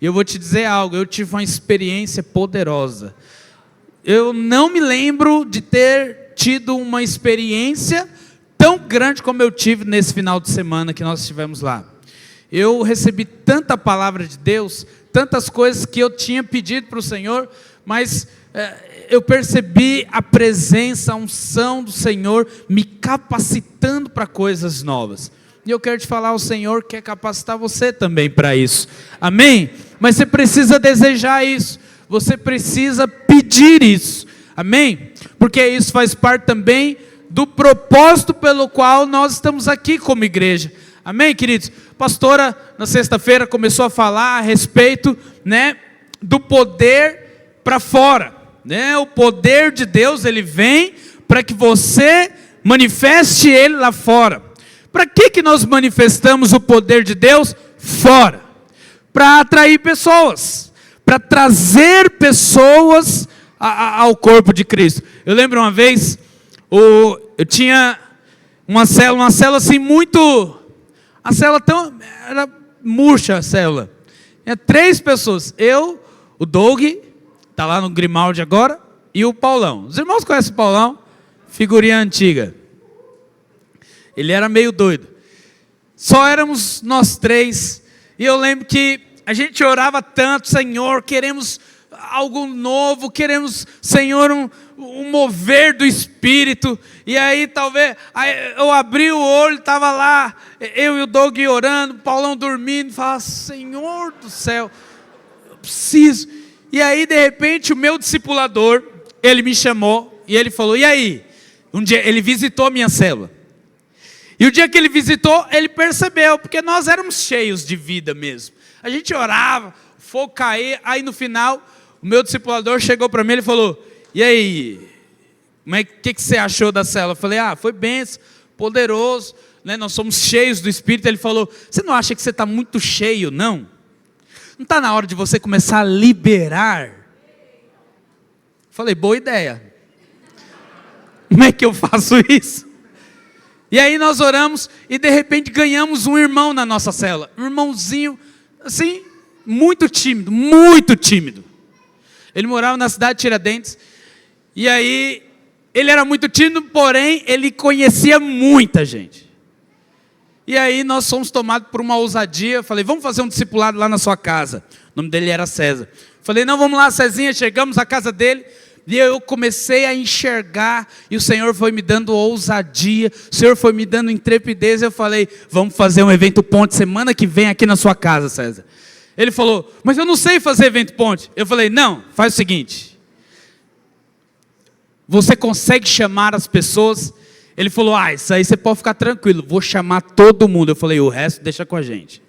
E eu vou te dizer algo, eu tive uma experiência poderosa. Eu não me lembro de ter tido uma experiência tão grande como eu tive nesse final de semana que nós estivemos lá. Eu recebi tanta palavra de Deus, tantas coisas que eu tinha pedido para o Senhor, mas eu percebi a presença, a unção do Senhor me capacitando para coisas novas. E eu quero te falar, o Senhor quer capacitar você também para isso. Amém? Mas você precisa desejar isso. Você precisa pedir isso. Amém? Porque isso faz parte também do propósito pelo qual nós estamos aqui como igreja. Amém, queridos? A pastora, na sexta-feira, começou a falar a respeito, né, do poder para fora. Né? O poder de Deus, ele vem para que você manifeste ele lá fora. Para que nós manifestamos o poder de Deus fora? Para atrair pessoas, para trazer pessoas ao corpo de Cristo. Eu lembro uma vez, eu tinha uma célula assim muito... A célula era murcha a célula. Tinha 3 pessoas. Eu, o Doug, está lá no Grimaldi agora, e o Paulão. Os irmãos conhecem o Paulão? Figurinha antiga. Ele era meio doido. Só éramos nós 3. E eu lembro que a gente orava tanto, Senhor, queremos algo novo, queremos, Senhor, um mover do Espírito. E aí talvez, eu abri o olho, estava lá, eu e o Doug orando, o Paulão dormindo, falava, Senhor do céu, eu preciso. E aí de repente o meu discipulador, ele me chamou, e ele falou, e aí? Um dia ele visitou a minha célula. E o dia que ele visitou, ele percebeu, porque nós éramos cheios de vida mesmo. A gente orava, o fogo caía, aí no final, o meu discipulador chegou para mim e falou, e aí, o que você achou da célula? Eu falei, foi benção, poderoso, né? Nós somos cheios do Espírito. Ele falou, você não acha que você está muito cheio, não? Não está na hora de você começar a liberar? Eu falei, boa ideia. Como é que eu faço isso? E aí nós oramos e de repente ganhamos um irmão na nossa célula. Um irmãozinho, assim, muito tímido, muito tímido. Ele morava na cidade de Tiradentes. E aí, ele era muito tímido, porém, ele conhecia muita gente. E aí nós fomos tomados por uma ousadia. Falei, vamos fazer um discipulado lá na sua casa. O nome dele era César. Falei, não, vamos lá, Cezinha. Chegamos à casa dele. E eu comecei a enxergar, e o Senhor foi me dando ousadia, o Senhor foi me dando intrepidez. Eu falei, vamos fazer um evento ponte semana que vem aqui na sua casa, César. Ele falou, mas eu não sei fazer evento ponte. Eu falei, não, faz o seguinte, você consegue chamar as pessoas? Ele falou, isso aí você pode ficar tranquilo, vou chamar todo mundo. Eu falei, o resto deixa com a gente.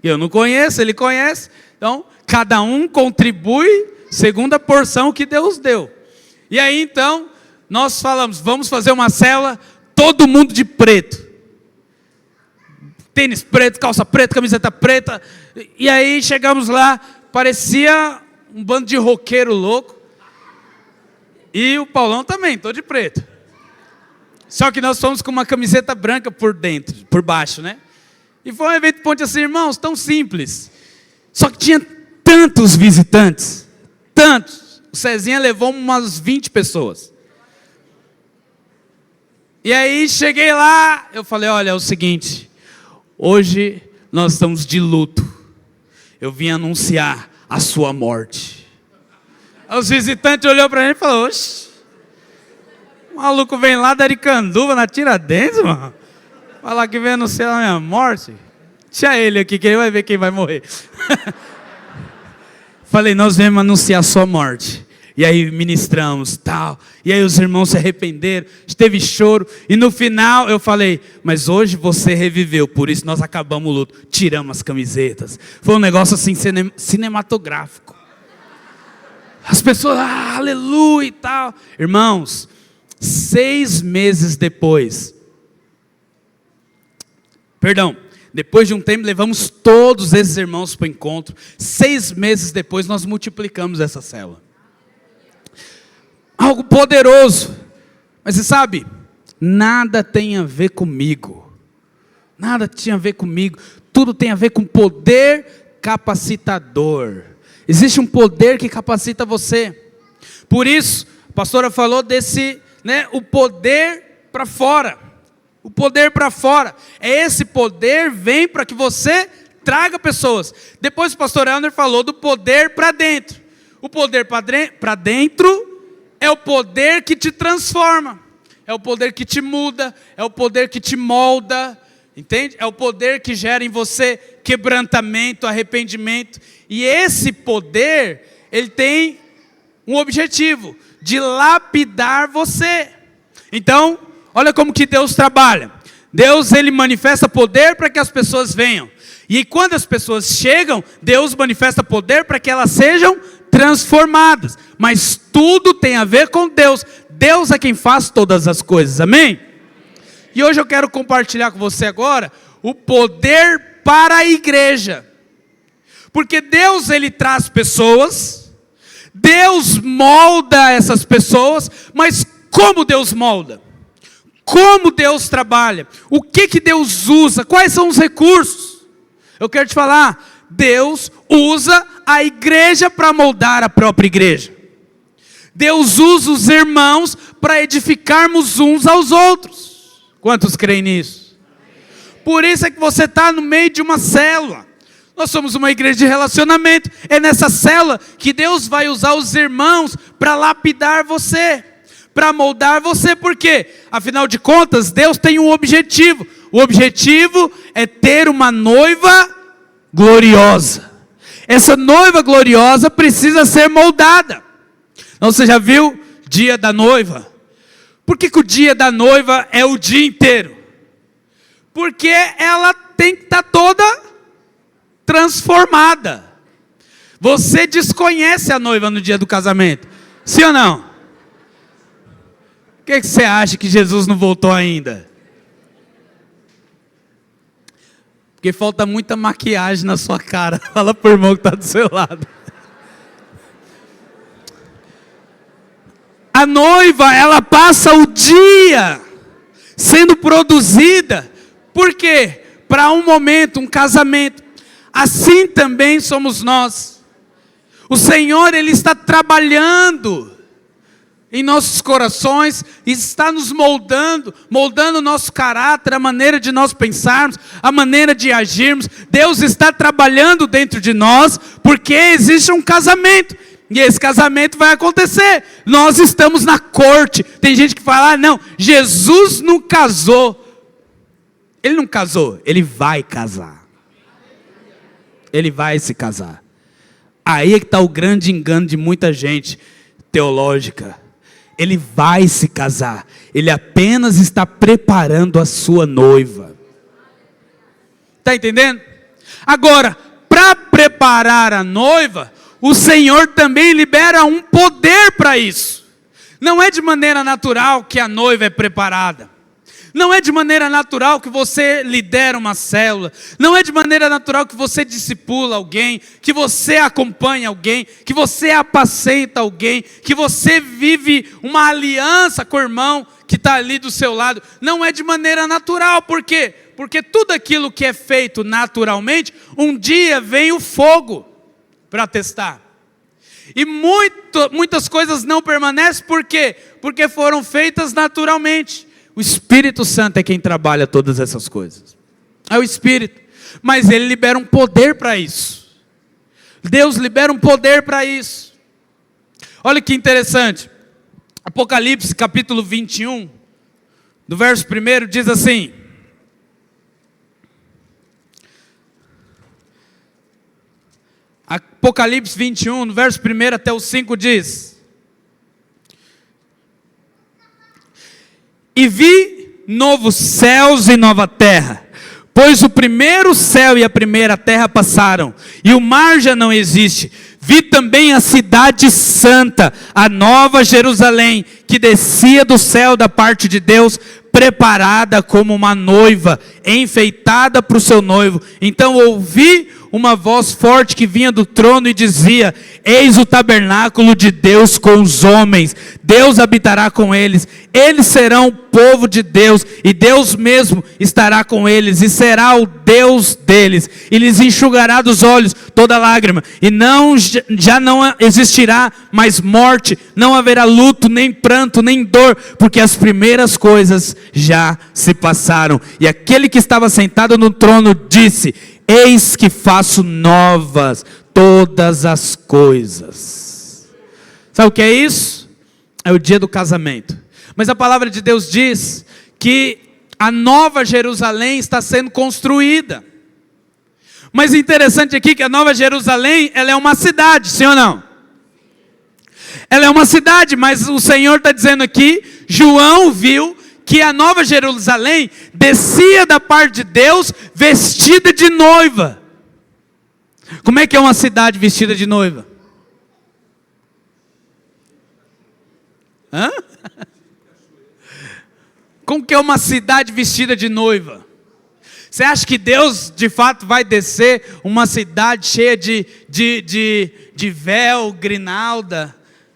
Eu não conheço, ele conhece, então cada um contribui segundo a porção que Deus deu. E aí então, nós falamos, vamos fazer uma célula, todo mundo de preto. Tênis preto, calça preta, camiseta preta. E aí chegamos lá, parecia um bando de roqueiro louco. E o Paulão também, todo de preto. Só que nós fomos com uma camiseta branca por dentro, por baixo, né? E foi um evento ponte assim, irmãos, tão simples. Só que tinha tantos visitantes. Tantos. O Cezinha levou umas 20 pessoas. E aí cheguei lá, eu falei, olha, é o seguinte, hoje nós estamos de luto. Eu vim anunciar a sua morte. Os visitantes olhou para mim e falou, oxe, o maluco vem lá da Aricanduva, na Tiradentes, mano. Falar que vem anunciar a minha morte. Deixa ele aqui, que ele vai ver quem vai morrer. Falei, nós viemos anunciar a sua morte. E aí ministramos, tal. E aí os irmãos se arrependeram, teve choro. E no final eu falei, mas hoje você reviveu, por isso nós acabamos o luto. Tiramos as camisetas. Foi um negócio assim cinematográfico. As pessoas, aleluia e tal. Irmãos, 6 meses depois, depois de um tempo, levamos todos esses irmãos para o encontro. 6 meses depois, nós multiplicamos essa célula. Algo poderoso. Mas você sabe, nada tem a ver comigo. Nada tinha a ver comigo. Tudo tem a ver com o poder capacitador. Existe um poder que capacita você. Por isso, a pastora falou desse, o poder para fora. O poder para fora. Esse poder vem para que você traga pessoas. Depois o pastor Elner falou do poder para dentro. O poder para dentro é o poder que te transforma. É o poder que te muda. É o poder que te molda. Entende? É o poder que gera em você quebrantamento, arrependimento. E esse poder, ele tem um objetivo, de lapidar você. Então, olha como que Deus trabalha. Deus, ele manifesta poder para que as pessoas venham. E quando as pessoas chegam, Deus manifesta poder para que elas sejam transformadas. Mas tudo tem a ver com Deus. Deus é quem faz todas as coisas, amém? E hoje eu quero compartilhar com você agora o poder para a igreja. Porque Deus, ele traz pessoas, Deus molda essas pessoas, mas como Deus molda? Como Deus trabalha? O que Deus usa? Quais são os recursos? Eu quero te falar, Deus usa a igreja para moldar a própria igreja. Deus usa os irmãos para edificarmos uns aos outros. Quantos creem nisso? Por isso é que você está no meio de uma célula. Nós somos uma igreja de relacionamento. É nessa célula que Deus vai usar os irmãos para lapidar você, para moldar você. Por quê? Afinal de contas, Deus tem um objetivo. O objetivo é ter uma noiva gloriosa. Essa noiva gloriosa precisa ser moldada. Então, você já viu dia da noiva? Por que o dia da noiva é o dia inteiro? Porque ela tem que estar toda transformada. Você desconhece a noiva no dia do casamento, sim ou não? Por que você acha que Jesus não voltou ainda? Porque falta muita maquiagem na sua cara. Fala pro irmão que está do seu lado. A noiva, ela passa o dia sendo produzida. Por quê? Para um momento, um casamento. Assim também somos nós. O Senhor, ele está trabalhando em nossos corações, e está nos moldando o nosso caráter, a maneira de nós pensarmos, a maneira de agirmos. Deus está trabalhando dentro de nós, porque existe um casamento, e esse casamento vai acontecer. Nós estamos na corte. Tem gente que fala, não, Jesus não casou. Ele não casou, ele vai casar. Ele vai se casar. Aí é que está o grande engano de muita gente teológica. Ele vai se casar. Ele apenas está preparando a sua noiva. Está entendendo? Agora, para preparar a noiva, o Senhor também libera um poder para isso. Não é de maneira natural que a noiva é preparada. Não é de maneira natural que você lidera uma célula. Não é de maneira natural que você discipula alguém, que você acompanha alguém, que você apacenta alguém, que você vive uma aliança com o irmão que está ali do seu lado. Não é de maneira natural. Por quê? Porque tudo aquilo que é feito naturalmente, um dia vem o fogo para testar. E muitas coisas não permanecem. Por quê? Porque foram feitas naturalmente. O Espírito Santo é quem trabalha todas essas coisas. É o Espírito. Mas ele libera um poder para isso. Deus libera um poder para isso. Olha que interessante. Apocalipse capítulo 21, do verso 1, diz assim. Apocalipse 21, no verso 1 até o 5 diz. E vi novos céus e nova terra, pois o primeiro céu e a primeira terra passaram, e o mar já não existe. Vi também a cidade santa, a nova Jerusalém, que descia do céu da parte de Deus, preparada como uma noiva, enfeitada para o seu noivo. Então ouvi uma voz forte que vinha do trono e dizia: eis o tabernáculo de Deus com os homens, Deus habitará com eles, eles serão o povo de Deus, e Deus mesmo estará com eles, e será o Deus deles, e lhes enxugará dos olhos toda lágrima, e já não existirá mais morte, não haverá luto, nem pranto, nem dor, porque as primeiras coisas já se passaram. E aquele que estava sentado no trono disse: eis que faço novas todas as coisas. Sabe o que é isso? É o dia do casamento. Mas a palavra de Deus diz que a nova Jerusalém está sendo construída. Mas interessante aqui que a nova Jerusalém, ela é uma cidade, sim ou não? Ela é uma cidade, mas o Senhor está dizendo aqui, João viu que a nova Jerusalém descia da parte de Deus vestida de noiva. Como é que é uma cidade vestida de noiva? Hã? Como que é uma cidade vestida de noiva? Você acha que Deus de fato vai descer uma cidade cheia de véu, grinalda,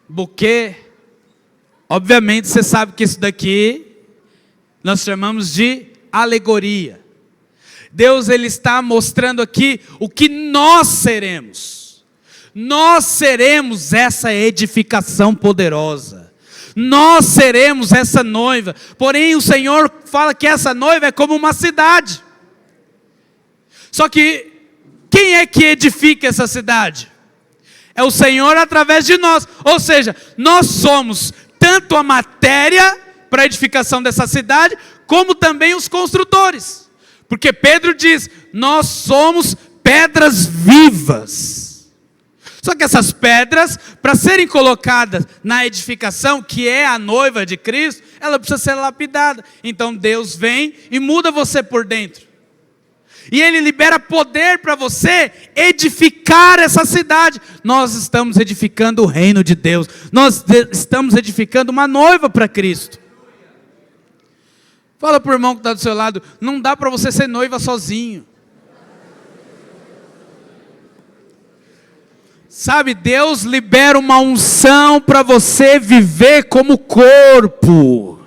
buquê? Obviamente você sabe que isso daqui nós chamamos de alegoria. Deus ele está mostrando aqui o que nós seremos. Nós seremos essa edificação poderosa. Nós seremos essa noiva. Porém o Senhor fala que essa noiva é como uma cidade. Só que quem é que edifica essa cidade? É o Senhor através de nós. Ou seja, nós somos tanto a matéria para a edificação dessa cidade, como também os construtores. Porque Pedro diz: nós somos pedras vivas. Só que essas pedras, para serem colocadas na edificação, que é a noiva de Cristo, ela precisa ser lapidada. Então Deus vem e muda você por dentro. E Ele libera poder para você edificar essa cidade. Nós estamos edificando o reino de Deus. Nós estamos edificando uma noiva para Cristo. Fala para o irmão que está do seu lado: não dá para você ser noiva sozinho. Sabe, Deus libera uma unção para você viver como corpo.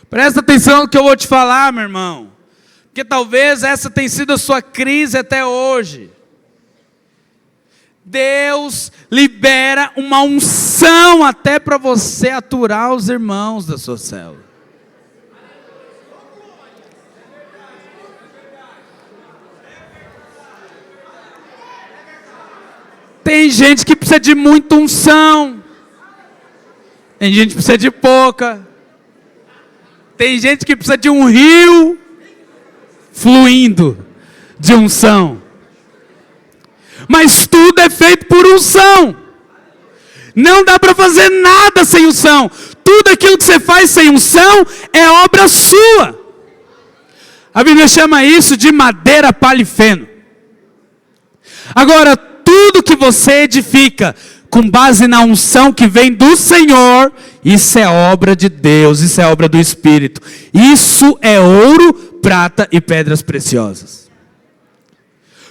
Presta atenção no que eu vou te falar, meu irmão. Porque talvez essa tenha sido a sua crise até hoje. Deus libera uma unção até para você aturar os irmãos da sua célula. Tem gente que precisa de muita unção. Tem gente que precisa de pouca. Tem gente que precisa de um rio fluindo de unção. Mas tudo é feito por unção. Não dá para fazer nada sem unção. Tudo aquilo que você faz sem unção é obra sua. A Bíblia chama isso de madeira, palha e feno. Agora, tudo que você edifica com base na unção que vem do Senhor, isso é obra de Deus, isso é obra do Espírito. Isso é ouro, prata e pedras preciosas.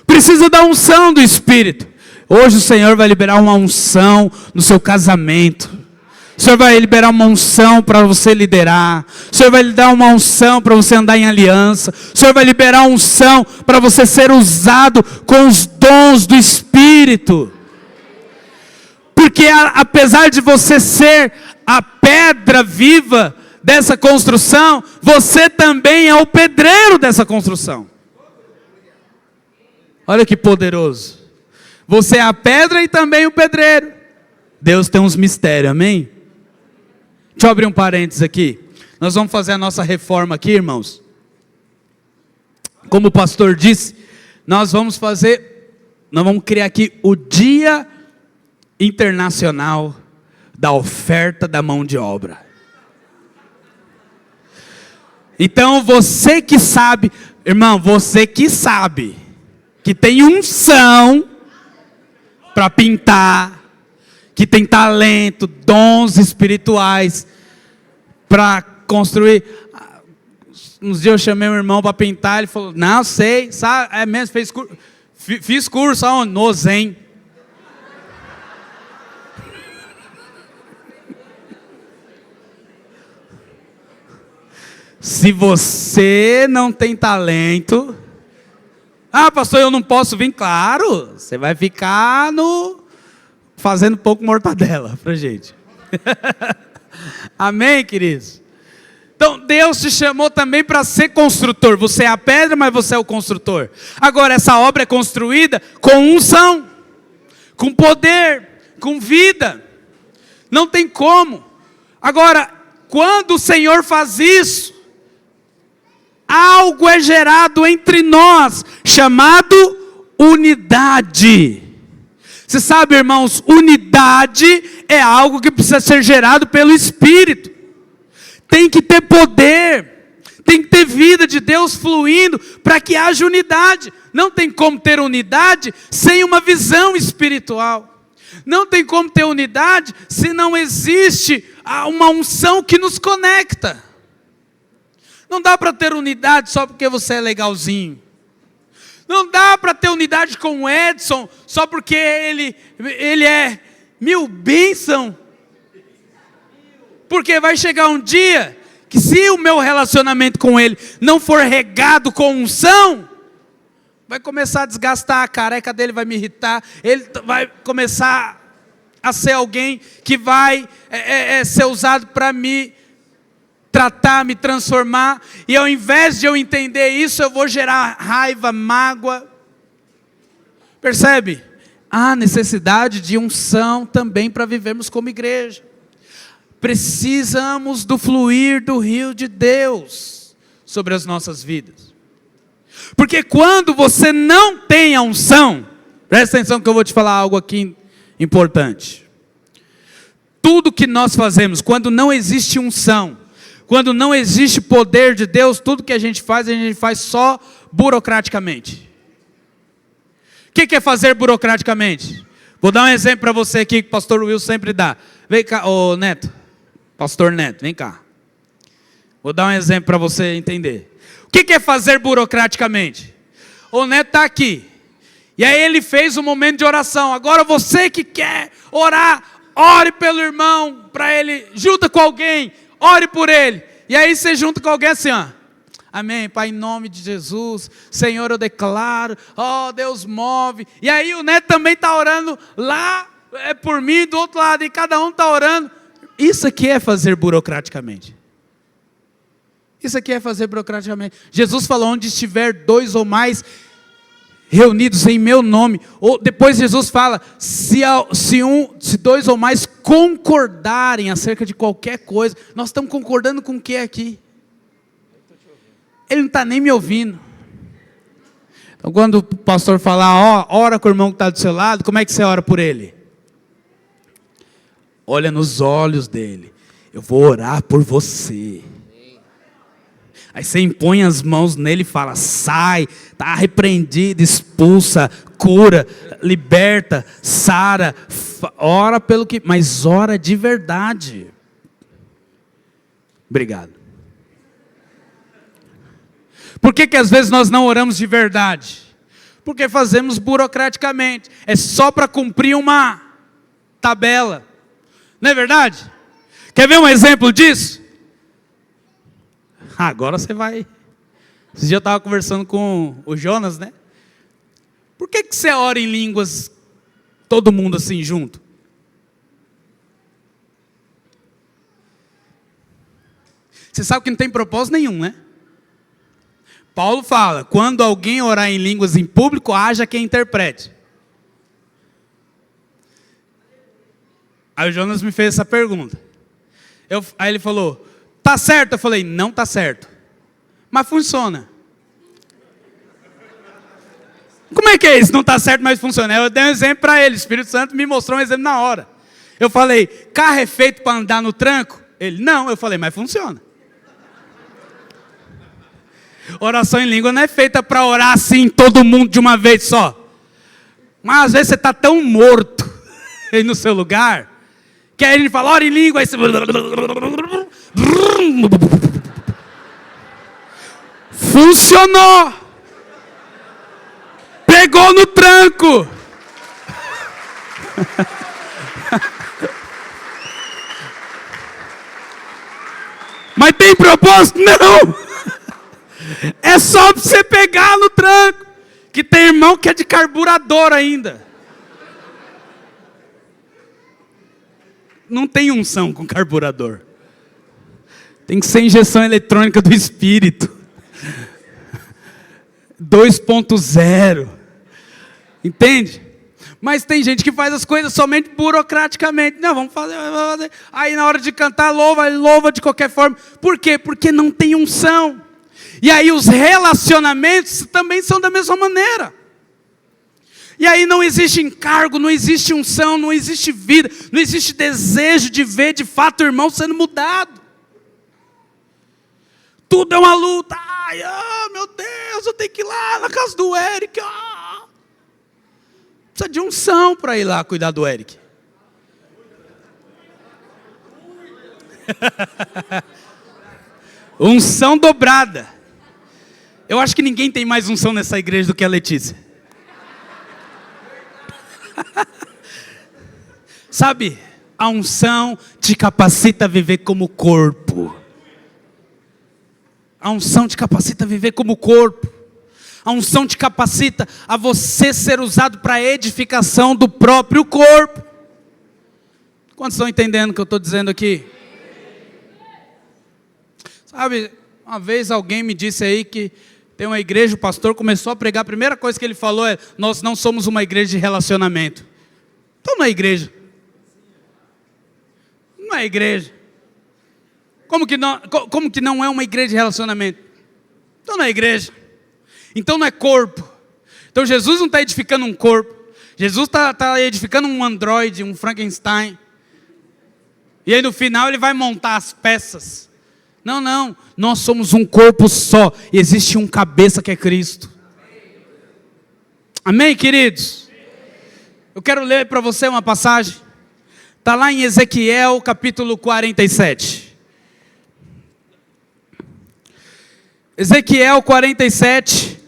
Precisa da unção do Espírito. Hoje o Senhor vai liberar uma unção no seu casamento. O Senhor vai liberar uma unção para você liderar. O Senhor vai lhe dar uma unção para você andar em aliança. O Senhor vai liberar uma unção para você ser usado com os dons do Espírito. Porque apesar de você ser a pedra viva dessa construção, você também é o pedreiro dessa construção. Olha que poderoso. Você é a pedra e também o pedreiro. Deus tem uns mistérios, amém? Deixa eu abrir um parênteses aqui. Nós vamos fazer a nossa reforma aqui, irmãos. Como o pastor disse, nós vamos criar aqui o Dia Internacional da Oferta da Mão de Obra. Então você que sabe, irmão, você que sabe, que tem unção para pintar, que tem talento, dons espirituais para construir. Uns dias eu chamei meu irmão para pintar, ele falou, não, sei, sabe, é mesmo, fiz curso aonde? No Zen. Se você não tem talento, pastor, eu não posso vir, claro, você vai ficar fazendo pouco mortadela pra gente. Amém, queridos? Então, Deus te chamou também para ser construtor. Você é a pedra, mas você é o construtor. Agora, essa obra é construída com unção, com poder, com vida. Não tem como. Agora, quando o Senhor faz isso, algo é gerado entre nós, chamado unidade. Você sabe, irmãos, unidade é algo que precisa ser gerado pelo Espírito. Tem que ter poder, tem que ter vida de Deus fluindo para que haja unidade. Não tem como ter unidade sem uma visão espiritual. Não tem como ter unidade se não existe uma unção que nos conecta. Não dá para ter unidade só porque você é legalzinho. Não dá para ter unidade com o Edson só porque ele é mil bênção. Porque vai chegar um dia que se o meu relacionamento com ele não for regado com unção, vai começar a desgastar, a careca dele vai me irritar, ele vai começar a ser alguém que vai ser usado para me tratar, me transformar, e ao invés de eu entender isso, eu vou gerar raiva, mágoa. Percebe? Há necessidade de unção também para vivermos como igreja. Precisamos do fluir do rio de Deus sobre as nossas vidas. Porque quando você não tem a unção, presta atenção que eu vou te falar algo aqui importante. Tudo que nós fazemos, quando não existe unção, quando não existe poder de Deus, tudo que a gente faz só burocraticamente. O que é fazer burocraticamente? Vou dar um exemplo para você aqui que o pastor Will sempre dá. Vem cá, ô Neto. Pastor Neto, vem cá. Vou dar um exemplo para você entender. O que é fazer burocraticamente? O Neto está aqui. E aí ele fez um momento de oração. Agora você que quer orar, ore pelo irmão, para ele, junta com alguém, ore por ele. E aí você junta com alguém assim, ó. Amém, Pai, em nome de Jesus, Senhor, eu declaro, Deus move. E aí o Neto também está orando lá, por mim, do outro lado, e cada um está orando. Isso aqui é fazer burocraticamente. Isso aqui é fazer burocraticamente. Jesus falou, onde estiver 2 ou mais reunidos em meu nome. Ou depois Jesus fala, se 2 ou mais concordarem acerca de qualquer coisa. Nós estamos concordando com o que aqui? Ele não está nem me ouvindo. Então quando o pastor falar, ora com o irmão que está do seu lado, como é que você ora por ele? Olha nos olhos dele. Eu vou orar por você. Aí você impõe as mãos nele e fala, sai, está repreendido, expulsa, cura, liberta, sara, ora pelo que, mas ora de verdade. Obrigado. Por que às vezes nós não oramos de verdade? Porque fazemos burocraticamente, é só para cumprir uma tabela. Não é verdade? Quer ver um exemplo disso? Agora você vai. Esse dia eu estava conversando com o Jonas, né? Por que você ora em línguas, todo mundo assim junto? Você sabe que não tem propósito nenhum, né? Paulo fala, quando alguém orar em línguas em público, haja quem interprete. Aí o Jonas me fez essa pergunta. Aí ele falou, tá certo? Eu falei, não tá certo. Mas funciona. Como é que é isso? Não tá certo, mas funciona. Eu dei um exemplo para ele, o Espírito Santo me mostrou um exemplo na hora. Eu falei, carro é feito para andar no tranco? Ele, não. Eu falei, mas funciona. Oração em língua não é feita para orar assim, todo mundo de uma vez só. Mas às vezes você está tão morto aí no seu lugar, que aí a gente fala, ora em língua, aí você... Funcionou! Pegou no tranco! Mas tem propósito? Não! É só para você pegar no tranco. Que tem irmão que é de carburador ainda. Não tem unção com carburador. Tem que ser injeção eletrônica do Espírito. 2.0. Entende? Mas tem gente que faz as coisas somente burocraticamente. Não, vamos fazer. Aí na hora de cantar, louva de qualquer forma. Por quê? Porque não tem unção. E aí os relacionamentos também são da mesma maneira. E aí não existe encargo, não existe unção, não existe vida, não existe desejo de ver de fato o irmão sendo mudado. Tudo é uma luta. Ai, meu Deus, eu tenho que ir lá na casa do Eric. Precisa de unção para ir lá cuidar do Eric. Unção dobrada. Eu acho que ninguém tem mais unção nessa igreja do que a Letícia. Sabe, a unção te capacita a viver como corpo. A unção te capacita a viver como corpo. A unção te capacita a você ser usado para a edificação do próprio corpo. Quantos estão entendendo o que eu estou dizendo aqui? Sabe, uma vez alguém me disse aí que tem uma igreja, o pastor começou a pregar, a primeira coisa que ele falou é: nós não somos uma igreja de relacionamento. Então não é igreja. Não é igreja. Como que não é uma igreja de relacionamento? Então não é igreja. Então não é corpo. Então Jesus não está edificando um corpo. Jesus está edificando um androide, um Frankenstein. E aí no final ele vai montar as peças. Não, nós somos um corpo só, e existe um cabeça que é Cristo. Amém, queridos? Eu quero ler para você uma passagem, está lá em Ezequiel capítulo 47. Ezequiel 47,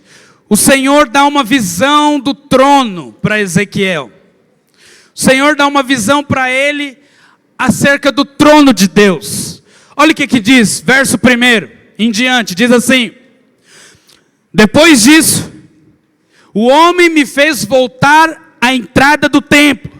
o Senhor dá uma visão do trono para Ezequiel. O Senhor dá uma visão para ele acerca do trono de Deus. Olha o que diz, verso 1 em diante, diz assim: depois disso, o homem me fez voltar à entrada do templo,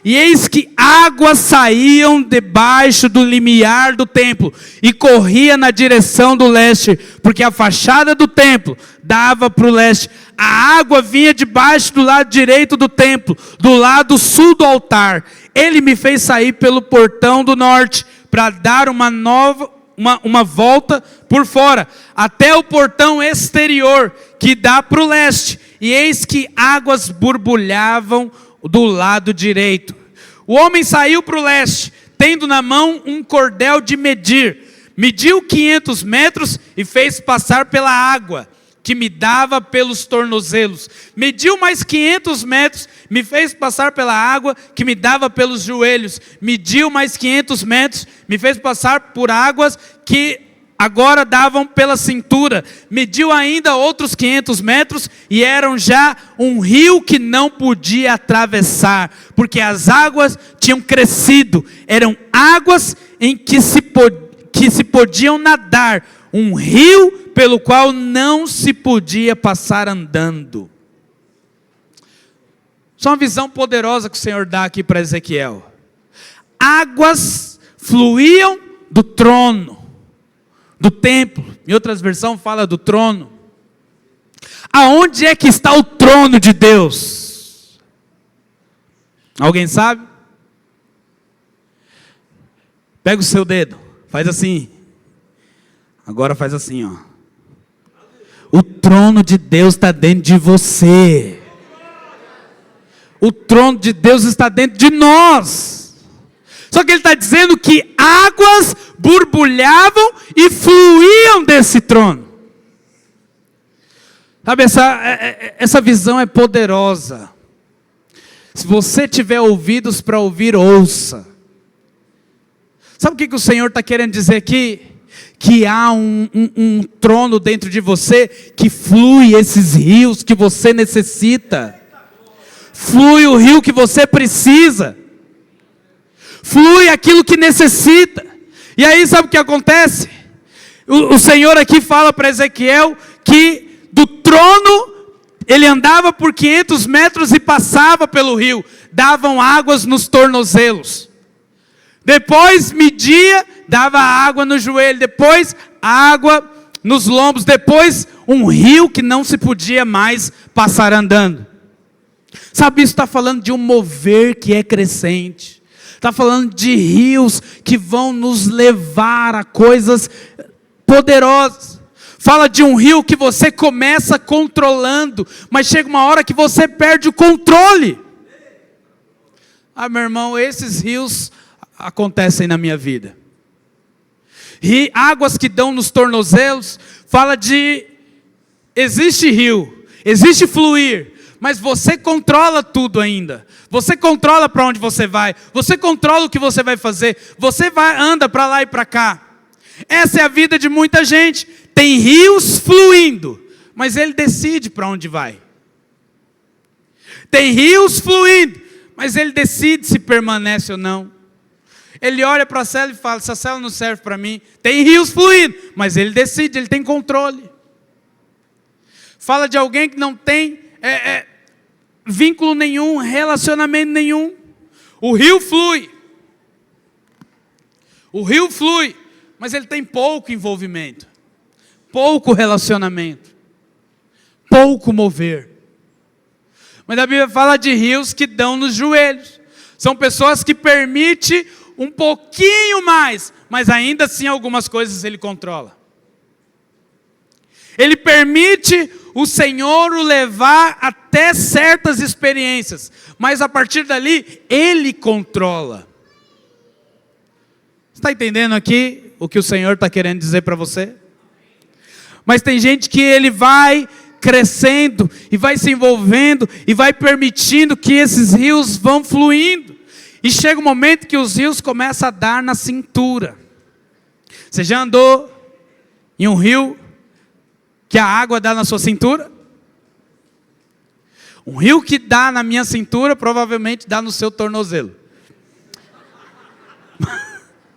e eis que águas saíam debaixo do limiar do templo, e corria na direção do leste, porque a fachada do templo dava para o leste. A água vinha debaixo do lado direito do templo, do lado sul do altar. Ele me fez sair pelo portão do norte, para dar uma volta por fora, até o portão exterior, que dá para o leste, e eis que águas borbulhavam do lado direito. O homem saiu para o leste, tendo na mão um cordel de medir, mediu 500 metros e fez passar pela água, que me dava pelos tornozelos. Mediu mais 500 metros, me fez passar pela água, que me dava pelos joelhos. Mediu mais 500 metros, me fez passar por águas, que agora davam pela cintura. Mediu ainda outros 500 metros, e eram já um rio que não podia atravessar, porque as águas tinham crescido. Eram águas em que se podiam nadar, um rio pelo qual não se podia passar andando. Só uma visão poderosa que o Senhor dá aqui para Ezequiel. Águas fluíam do trono, do templo. Em outras versões fala do trono. Aonde é que está o trono de Deus? Alguém sabe? Pega o seu dedo, faz assim. Agora faz assim, ó. O trono de Deus está dentro de você. O trono de Deus está dentro de nós. Só que ele está dizendo que águas borbulhavam e fluíam desse trono. Sabe, essa visão é poderosa. Se você tiver ouvidos para ouvir, ouça. Sabe o que o Senhor está querendo dizer aqui? Que há um trono dentro de você, que flui esses rios que você necessita. Flui o rio que você precisa. Flui aquilo que necessita. E aí sabe o que acontece? O Senhor aqui fala para Ezequiel que do trono ele andava por 500 metros e passava pelo rio. Davam águas nos tornozelos. Depois media, dava água no joelho. Depois água nos lombos. Depois um rio que não se podia mais passar andando. Sabe, isso está falando de um mover que é crescente. Está falando de rios que vão nos levar a coisas poderosas. Fala de um rio que você começa controlando, mas chega uma hora que você perde o controle. Ah, meu irmão, esses rios acontecem na minha vida. E águas que dão nos tornozelos, fala de, existe rio, existe fluir, mas você controla tudo ainda. Você controla para onde você vai, você controla o que você vai fazer, você anda para lá e para cá. Essa é a vida de muita gente. Tem rios fluindo, mas ele decide para onde vai. Tem rios fluindo, mas ele decide se permanece ou não. Ele olha para a célula e fala, essa célula não serve para mim. Tem rios fluindo, mas ele decide, ele tem controle. Fala de alguém que não tem vínculo nenhum, relacionamento nenhum. O rio flui. O rio flui, mas ele tem pouco envolvimento, pouco relacionamento, pouco mover. Mas a Bíblia fala de rios que dão nos joelhos. São pessoas que permitem um pouquinho mais, mas ainda assim algumas coisas ele controla. Ele permite o Senhor o levar até certas experiências, mas a partir dali ele controla. Está entendendo aqui o que o Senhor está querendo dizer para você? Mas tem gente que ele vai crescendo e vai se envolvendo e vai permitindo que esses rios vão fluindo. E chega um momento que os rios começam a dar na cintura. Você já andou em um rio que a água dá na sua cintura? Um rio que dá na minha cintura provavelmente dá no seu tornozelo.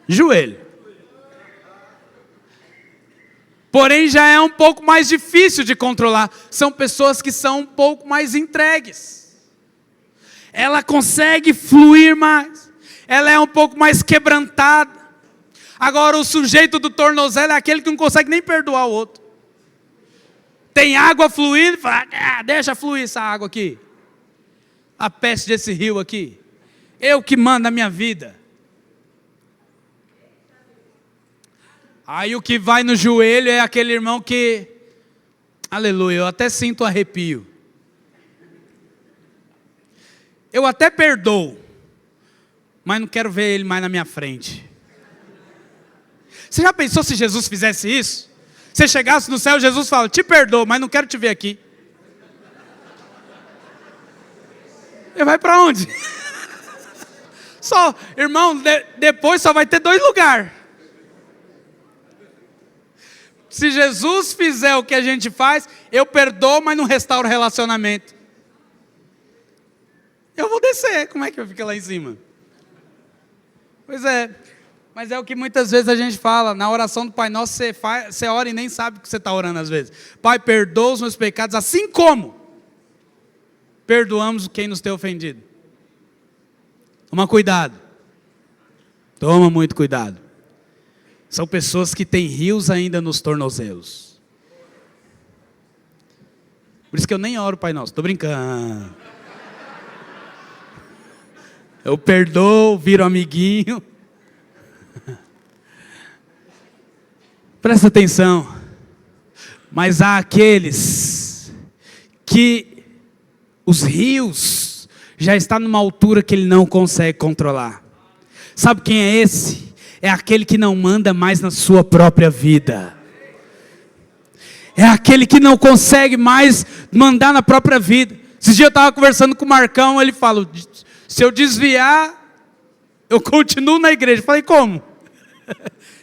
Joelho. Porém já é um pouco mais difícil de controlar. São pessoas que são um pouco mais entregues. Ela consegue fluir mais. Ela é um pouco mais quebrantada. Agora o sujeito do tornozelo é aquele que não consegue nem perdoar o outro. Tem água fluindo, fala, deixa fluir essa água aqui. A peste desse rio aqui. Eu que mando a minha vida. Aí o que vai no joelho é aquele irmão que, aleluia, eu até sinto arrepio. Eu até perdoo, mas não quero ver ele mais na minha frente. Você já pensou se Jesus fizesse isso? Você chegasse no céu, Jesus fala, te perdoo, mas não quero te ver aqui. Ele vai para onde? Só, irmão, depois só vai ter 2 lugares. Se Jesus fizer o que a gente faz, eu perdoo, mas não restauro o relacionamento. Eu vou descer, como é que eu fico lá em cima? Pois é, mas é o que muitas vezes a gente fala, na oração do Pai Nosso, você ora e nem sabe o que você está orando às vezes. Pai, perdoa os meus pecados, assim como perdoamos quem nos tem ofendido. Toma cuidado, toma muito cuidado. São pessoas que têm rios ainda nos tornozelos. Por isso que eu nem oro, Pai Nosso, estou brincando. Eu perdoo, viro amiguinho. Presta atenção. Mas há aqueles que os rios já estão numa altura que ele não consegue controlar. Sabe quem é esse? É aquele que não manda mais na sua própria vida. É aquele que não consegue mais mandar na própria vida. Esse dia eu estava conversando com o Marcão, ele falou, se eu desviar, eu continuo na igreja. Eu falei, como?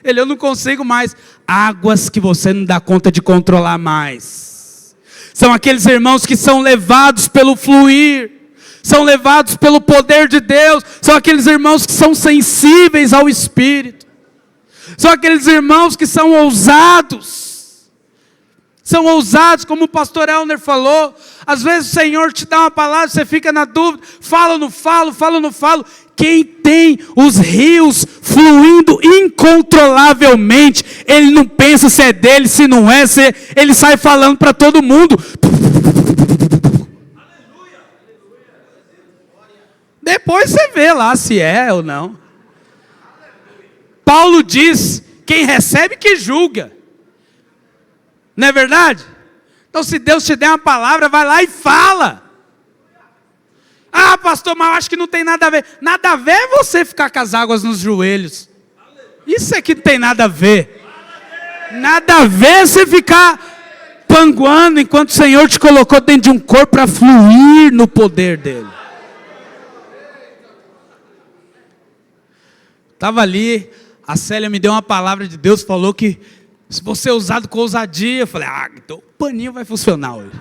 Ele, eu não consigo mais. Águas que você não dá conta de controlar mais. São aqueles irmãos que são levados pelo fluir, são levados pelo poder de Deus, são aqueles irmãos que são sensíveis ao Espírito, são aqueles irmãos que são ousados, como o pastor Elner falou. Às vezes o Senhor te dá uma palavra, você fica na dúvida, falo ou não falo, falo ou não falo. Quem tem os rios fluindo incontrolavelmente, ele não pensa se é dele, se não é, ele sai falando para todo mundo. Depois você vê lá se é ou não. Paulo diz, quem recebe que julga. Não é verdade? Então se Deus te der uma palavra, vai lá e fala. Ah, pastor, mas eu acho que não tem nada a ver. Nada a ver é você ficar com as águas nos joelhos. Isso é que não tem nada a ver. Nada a ver é você ficar panguando enquanto o Senhor te colocou dentro de um corpo para fluir no poder dele. Estava ali, a Célia me deu uma palavra de Deus, falou que se você é usado com ousadia, eu falei, então o paninho vai funcionar hoje.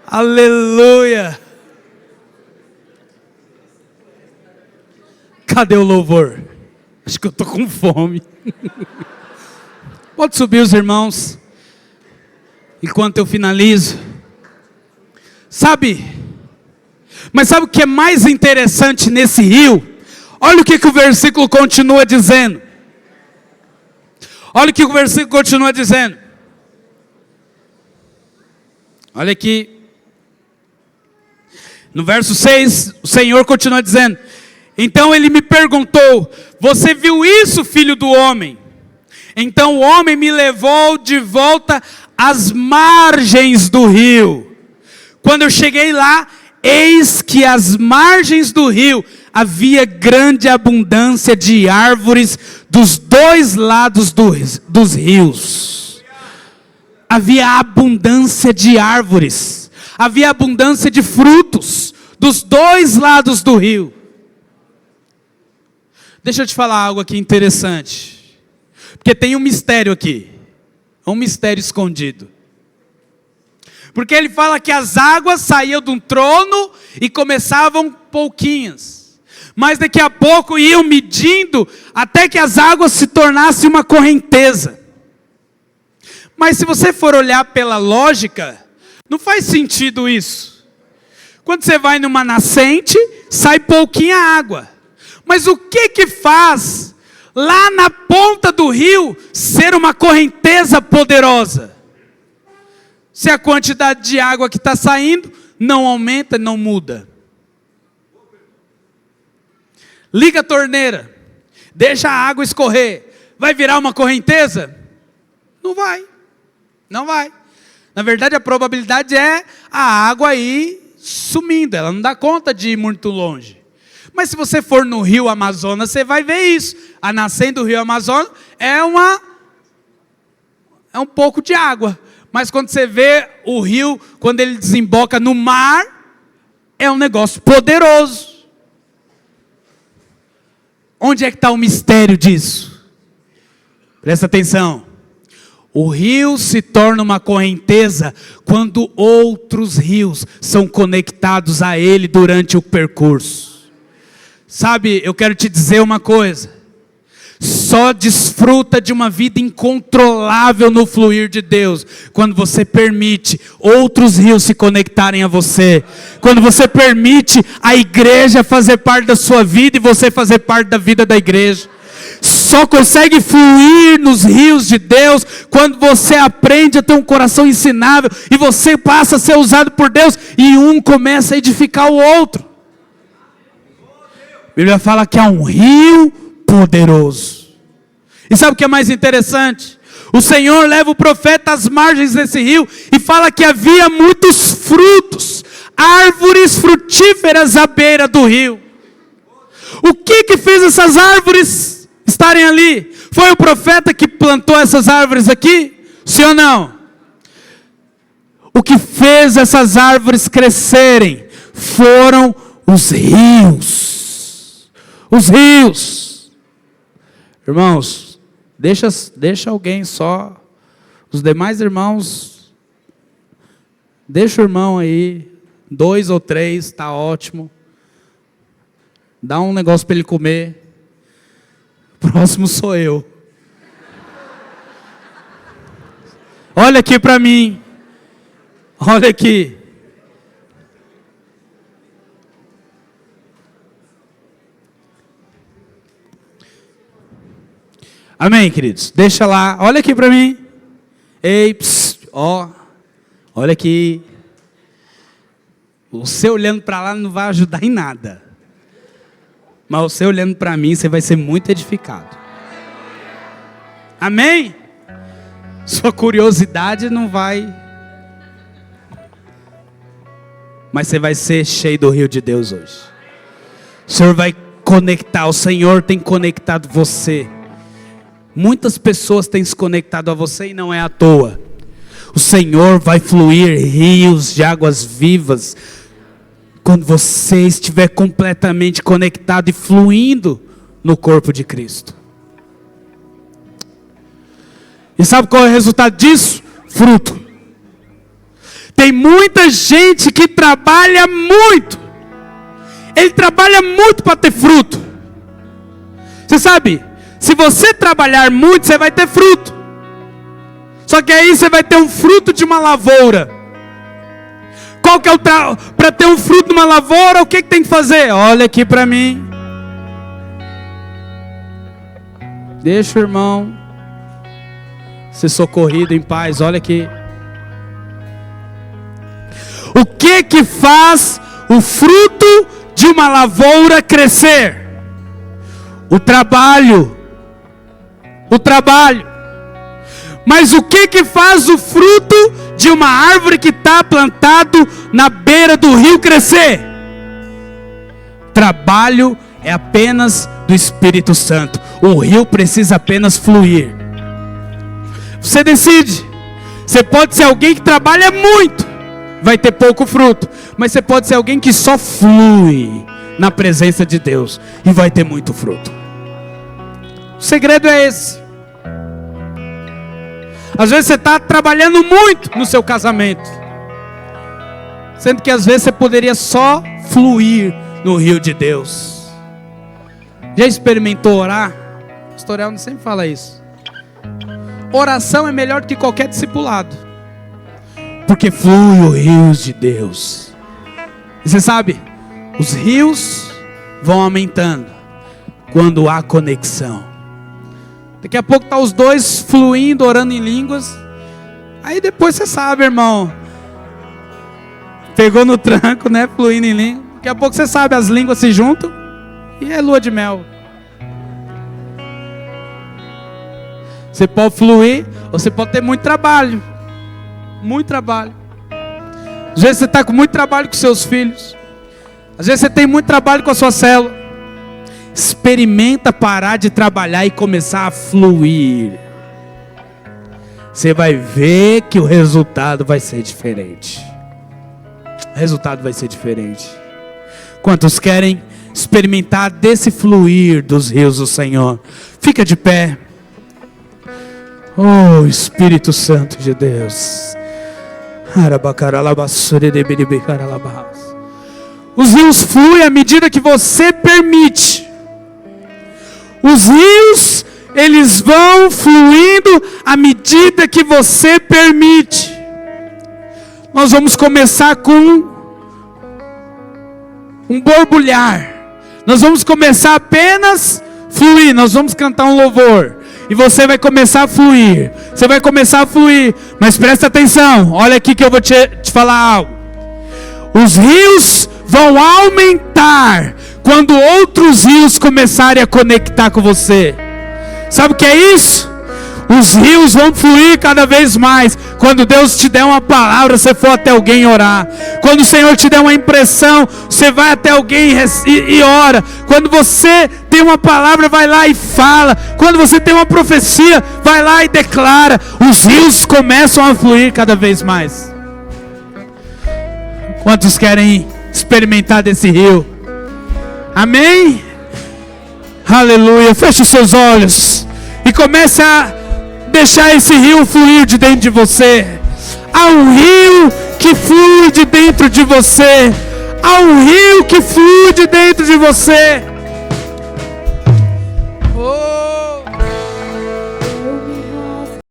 Aleluia. Cadê o louvor? Acho que eu estou com fome. Pode subir os irmãos, enquanto eu finalizo. Mas sabe o que é mais interessante nesse rio? Olha o que o versículo continua dizendo. Olha o que o versículo continua dizendo. Olha aqui. No verso 6, o Senhor continua dizendo. Então ele me perguntou, você viu isso, filho do homem? Então o homem me levou de volta às margens do rio. Quando eu cheguei lá, eis que às margens do rio havia grande abundância de árvores dos dois lados dos rios. Havia abundância de árvores, havia abundância de frutos dos dois lados do rio. Deixa eu te falar algo aqui interessante, porque tem um mistério aqui, um mistério escondido. Porque ele fala que as águas saíam de um trono e começavam pouquinhas, mas daqui a pouco iam medindo até que as águas se tornassem uma correnteza. Mas se você for olhar pela lógica, não faz sentido isso. Quando você vai numa nascente, sai pouquinha água. Mas o que faz lá na ponta do rio ser uma correnteza poderosa? Se a quantidade de água que está saindo não aumenta, não muda. Liga a torneira, deixa a água escorrer, vai virar uma correnteza? Não vai, não vai. Na verdade a probabilidade é a água ir sumindo, ela não dá conta de ir muito longe. Mas se você for no rio Amazonas, você vai ver isso. A nascente do rio Amazonas é um pouco de água. Mas quando você vê o rio, quando ele desemboca no mar, é um negócio poderoso. Onde é que está o mistério disso? Presta atenção. O rio se torna uma correnteza quando outros rios são conectados a ele durante o percurso. Sabe, eu quero te dizer uma coisa. Só desfruta de uma vida incontrolável no fluir de Deus quando você permite outros rios se conectarem a você. Quando você permite a igreja fazer parte da sua vida e você fazer parte da vida da igreja. Só consegue fluir nos rios de Deus quando você aprende a ter um coração ensinável e você passa a ser usado por Deus e um começa a edificar o outro. A Bíblia fala que há um rio poderoso. E sabe o que é mais interessante? O Senhor leva o profeta às margens desse rio e fala que havia muitos frutos, árvores frutíferas à beira do rio. O que fez essas árvores estarem ali? Foi o profeta que plantou essas árvores aqui? Sim ou não? O que fez essas árvores crescerem foram os rios. Os rios. Irmãos, deixa alguém só. Os demais irmãos, deixa o irmão aí, 2 ou 3, está ótimo. Dá um negócio para ele comer. O próximo sou eu. Olha aqui para mim. Olha aqui. Amém, queridos? Deixa lá. Olha aqui para mim. Ei, ó. Olha aqui. Você olhando para lá não vai ajudar em nada. Mas você olhando para mim, você vai ser muito edificado. Amém? Sua curiosidade não vai. Mas você vai ser cheio do rio de Deus hoje. O Senhor vai conectar. O Senhor tem conectado você. Muitas pessoas têm se conectado a você e não é à toa. O Senhor vai fluir rios de águas vivas quando você estiver completamente conectado e fluindo no corpo de Cristo. E sabe qual é o resultado disso? Fruto. Tem muita gente que trabalha muito. Ele trabalha muito para ter fruto. Você sabe, se você trabalhar muito, você vai ter fruto. Só que aí você vai ter um fruto de uma lavoura. Qual que é para ter um fruto de uma lavoura, o que tem que fazer? Olha aqui para mim. Deixa o irmão ser socorrido em paz. Olha aqui. O que faz o fruto de uma lavoura crescer? O trabalho. O trabalho. Mas o que faz o fruto de uma árvore que está plantado na beira do rio crescer? Trabalho é apenas do Espírito Santo. O rio precisa apenas fluir. Você decide. Você pode ser alguém que trabalha muito, vai ter pouco fruto. Mas você pode ser alguém que só flui na presença de Deus e vai ter muito fruto. O segredo é esse. Às vezes você está trabalhando muito no seu casamento, sendo que às vezes você poderia só fluir no rio de Deus. Já experimentou orar? O pastor Elton sempre fala isso. Oração é melhor do que qualquer discipulado, porque flui os rios de Deus. E você sabe, os rios vão aumentando quando há conexão. Daqui a pouco tá os dois fluindo, orando em línguas. Aí depois você sabe, irmão. Pegou no tranco, né? Fluindo em língua. Daqui a pouco você sabe, as línguas se juntam e é lua de mel. Você pode fluir, ou você pode ter muito trabalho. Muito trabalho. Às vezes você está com muito trabalho com seus filhos. Às vezes você tem muito trabalho com a sua célula. Experimenta parar de trabalhar e começar a fluir. Você vai ver que o resultado vai ser diferente. O resultado vai ser diferente. Quantos querem experimentar desse fluir dos rios do Senhor? Fica de pé. Oh, Espírito Santo de Deus. Os rios fluem à medida que você permite. Os rios, eles vão fluindo à medida que você permite. Nós vamos começar com um borbulhar. Nós vamos começar apenas fluir. Nós vamos cantar um louvor. E você vai começar a fluir. Você vai começar a fluir. Mas presta atenção. Olha aqui que eu vou te falar algo. Os rios vão aumentar quando outros rios começarem a conectar com você. Sabe o que é isso? Os rios vão fluir cada vez mais. Quando Deus te der uma palavra, você for até alguém orar. Quando o Senhor te der uma impressão, você vai até alguém e ora. Quando você tem uma palavra, vai lá e fala. Quando você tem uma profecia, vai lá e declara. Os rios começam a fluir cada vez mais. Quantos querem experimentar desse rio? Amém? Aleluia. Feche os seus olhos e comece a deixar esse rio fluir de dentro de você. Há um rio que flui de dentro de você. Há um rio que flui de dentro de você.